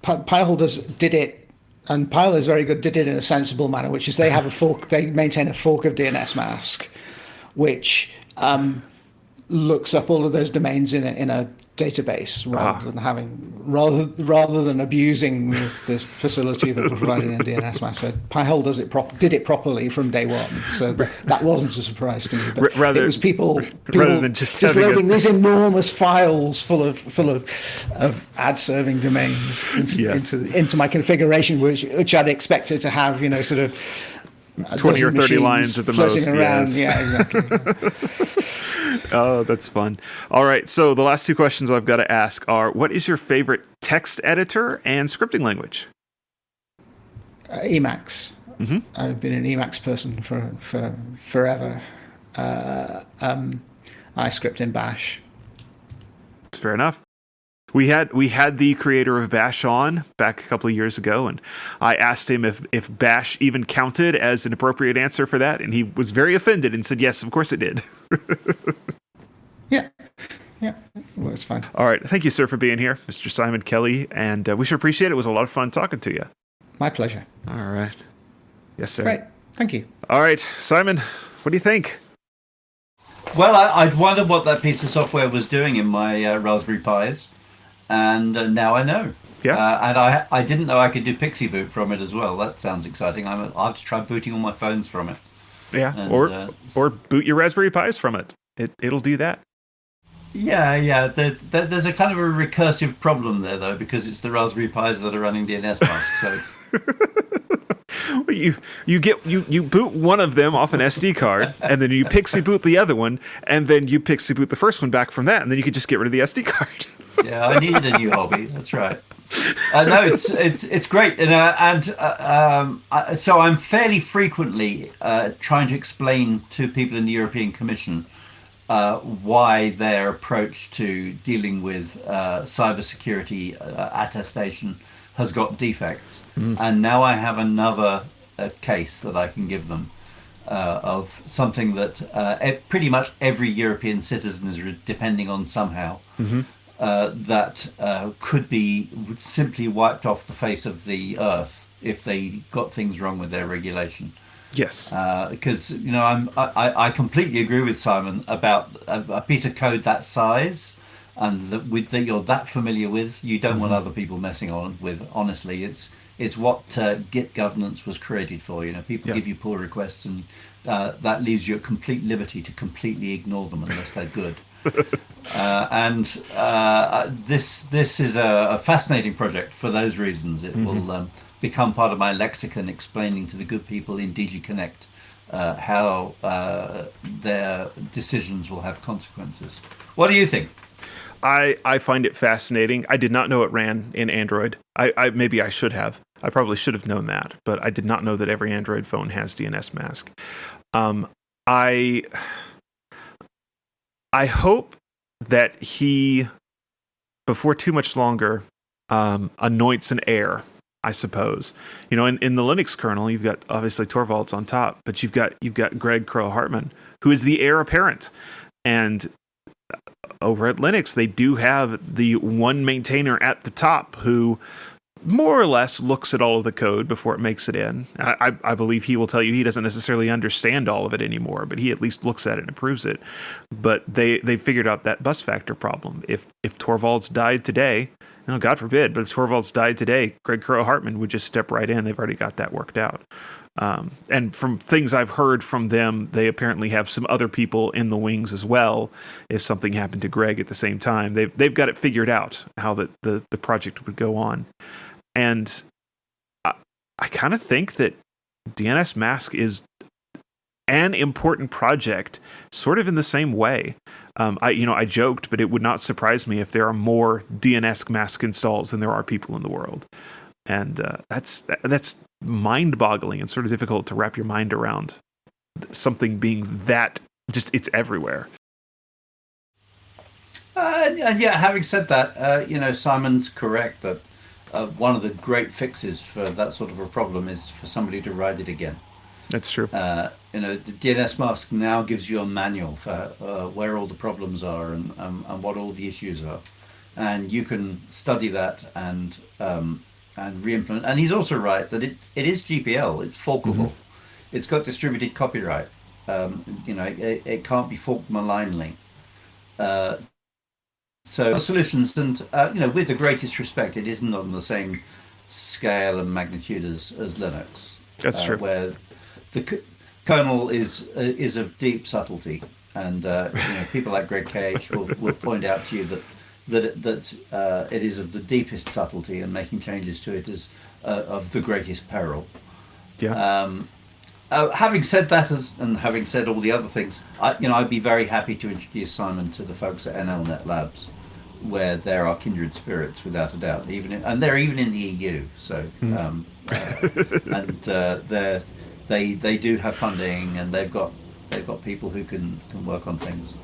Pi-hole did it, and Pi-hole is very good. Did it in a sensible manner, which is they have a fork. They maintain a fork of Dnsmasq, which looks up all of those domains in a database rather than abusing the facility that was provided in Dnsmasq. So Pi-hole did it properly from day one. So that wasn't a surprise to me. But it was people rather than just loading these enormous files full of ad-serving domains into my configuration, which I'd expected to have, sort of 20 or 30 lines at the most. Around. Yes. Yeah, exactly. Oh, that's fun. All right. So the last two questions I've got to ask are, what is your favorite text editor and scripting language? Emacs. Mm-hmm. I've been an Emacs person for forever. I script in Bash. That's fair enough. We had the creator of Bash on back a couple of years ago, and I asked him if Bash even counted as an appropriate answer for that, and he was very offended and said, yes, of course it did. Yeah, well, it's fine. All right. Thank you, sir, for being here, Mr. Simon Kelley, and we sure appreciate it. It was a lot of fun talking to you. My pleasure. All right. Yes, sir. Great. Thank you. All right, Simon, what do you think? Well, I'd wondered what that piece of software was doing in my Raspberry Pis. And now I know. Yeah. And I didn't know I could do Pixie Boot from it as well. That sounds exciting. I'll have to try booting all my phones from it. Yeah. And, or boot your Raspberry Pis from it. It'll do that. Yeah. There's a kind of a recursive problem there, though, because it's the Raspberry Pis that are running Dnsmasq. So you boot one of them off an SD card, and then you Pixie boot the other one, and then you Pixie boot the first one back from that, and then you could just get rid of the SD card. Yeah, I needed a new hobby. That's right. No, it's great, so I'm fairly frequently trying to explain to people in the European Commission why their approach to dealing with cybersecurity attestation has got defects, and now I have another case that I can give them of something that pretty much every European citizen is depending on somehow. Mm-hmm. That could be simply wiped off the face of the earth if they got things wrong with their regulation. Yes, because I completely agree with Simon about a piece of code that size and that you're that familiar with. You don't want other people messing on with. Honestly, it's what Git governance was created for. People give you pull requests, and that leaves you at complete liberty to completely ignore them unless they're good. This is a fascinating project for those reasons. It will become part of my lexicon, explaining to the good people in DG Connect how their decisions will have consequences. What do you think? I find it fascinating. I did not know it ran in Android. I maybe I should have. I probably should have known that, but I did not know that every Android phone has Dnsmasq. I hope that he, before too much longer, anoints an heir, I suppose. In the Linux kernel, you've got obviously Torvalds on top, but you've got Greg Kroll-Hartman, who is the heir apparent. And over at Linux, they do have the one maintainer at the top who more or less looks at all of the code before it makes it in. I believe he will tell you he doesn't necessarily understand all of it anymore, but he at least looks at it and approves it. But they figured out that bus factor problem. If Torvalds died today, God forbid, but if Torvalds died today, Greg Kroll-Hartman would just step right in. They've already got that worked out. And from things I've heard from them, they apparently have some other people in the wings as well. If something happened to Greg at the same time, they've got it figured out how the project would go on. And I kind of think that Dnsmasq is an important project, sort of in the same way. I joked, but it would not surprise me if there are more Dnsmasq installs than there are people in the world. And that's mind-boggling and sort of difficult to wrap your mind around. Something being that just it's everywhere. And yeah, having said that, Simon's correct that one of the great fixes for that sort of a problem is for somebody to write it again. That's true. The Dnsmasq now gives you a manual for where all the problems are and what all the issues are, and you can study that and re-implement. And he's also right that it is GPL. It's forkable. It's got distributed copyright. It can't be forked malignly. So the solutions, and with the greatest respect, it isn't on the same scale and magnitude as Linux. That's true. Where the kernel is of deep subtlety, and people like Greg KH will point out to you that it is of the deepest subtlety, and making changes to it is of the greatest peril. Yeah. Having said that, and having said all the other things, I'd be very happy to introduce Simon to the folks at NLNet Labs, where there are kindred spirits, without a doubt. And they're even in the EU. So, they do have funding, and they've got people who can work on things.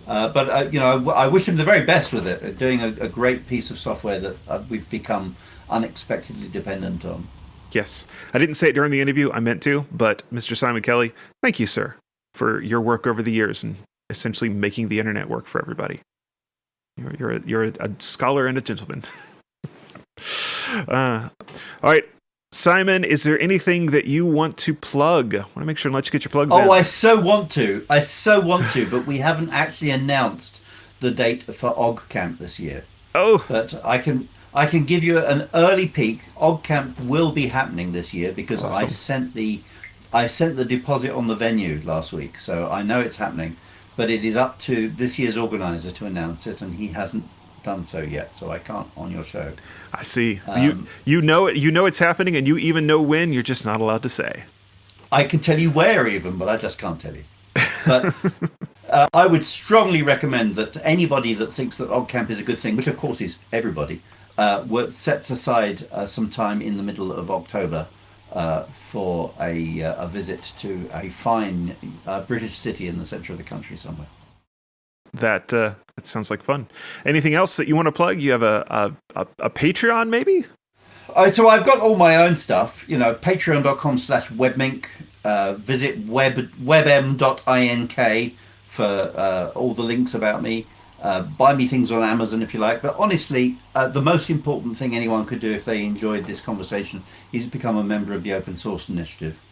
But I wish him the very best with it. Doing a great piece of software that we've become unexpectedly dependent on. Yes. I didn't say it during the interview. I meant to. But Mr. Simon Kelley, thank you, sir, for your work over the years and essentially making the internet work for everybody. You're a scholar and a gentleman. All right. Simon, is there anything that you want to plug? I want to make sure and let you get your plugs in. Oh, I so want to, but we haven't actually announced the date for OggCamp this year. Oh. But I can give you an early peek. OggCamp will be happening this year because awesome. I sent the deposit on the venue last week, so I know it's happening. But it is up to this year's organizer to announce it, and he hasn't done so yet, so I can't on your show. I see. You know it's happening, and you even know when. You're just not allowed to say. I can tell you where even, but I just can't tell you. But I would strongly recommend that anybody that thinks that OggCamp is a good thing, which of course is everybody, sets aside some time in the middle of October for a visit to a fine British city in the centre of the country somewhere. That sounds like fun. Anything else that you want to plug? You have a Patreon, maybe? So I've got all my own stuff. Patreon.com/webmink. Visit webm.ink for all the links about me. Buy me things on Amazon if you like. But honestly, the most important thing anyone could do if they enjoyed this conversation is become a member of the Open Source Initiative,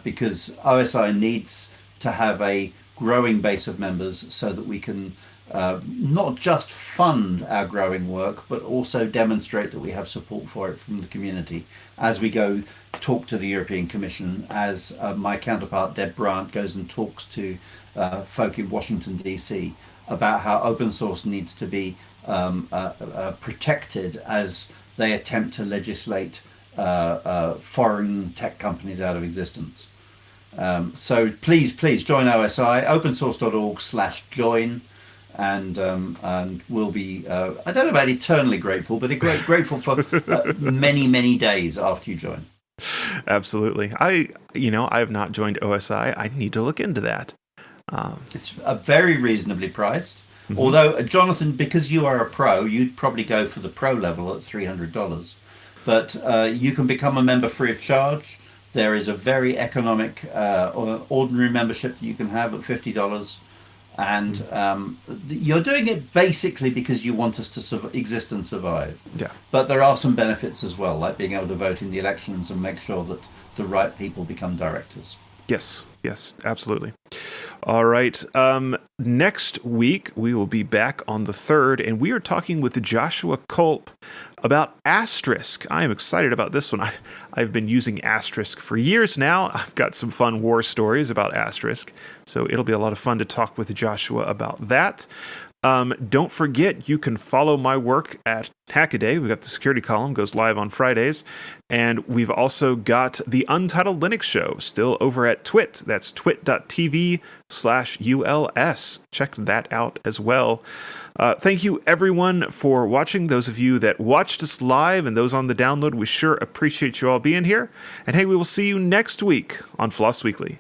because OSI needs to have a growing base of members so that we can not just fund our growing work, but also demonstrate that we have support for it from the community as we go talk to the European Commission, as my counterpart Deb Brandt goes and talks to folk in Washington DC about how open source needs to be protected as they attempt to legislate foreign tech companies out of existence. So please join OSI, opensource.org/join, and we'll be, I don't know about eternally grateful, but grateful for many days after you join. Absolutely. I have not joined OSI. I need to look into that. It's very reasonably priced. Mm-hmm. Although, Jonathan, because you are a pro, you'd probably go for the pro level at $300. But you can become a member free of charge. There is a very economic ordinary membership that you can have at $50. And you're doing it basically because you want us to exist and survive. Yeah. But there are some benefits as well, like being able to vote in the elections and make sure that the right people become directors. Yes, absolutely. All right. Next week, we will be back on the 3rd, and we are talking with Joshua Culp about Asterisk. I am excited about this one. I've been using Asterisk for years now. I've got some fun war stories about Asterisk, so it'll be a lot of fun to talk with Joshua about that. Don't forget, you can follow my work at Hackaday. We've got the security column, goes live on Fridays. And we've also got the Untitled Linux Show still over at Twit. That's twit.tv/ULS. Check that out as well. Thank you, everyone, for watching. Those of you that watched us live and those on the download, we sure appreciate you all being here. And hey, we will see you next week on Floss Weekly.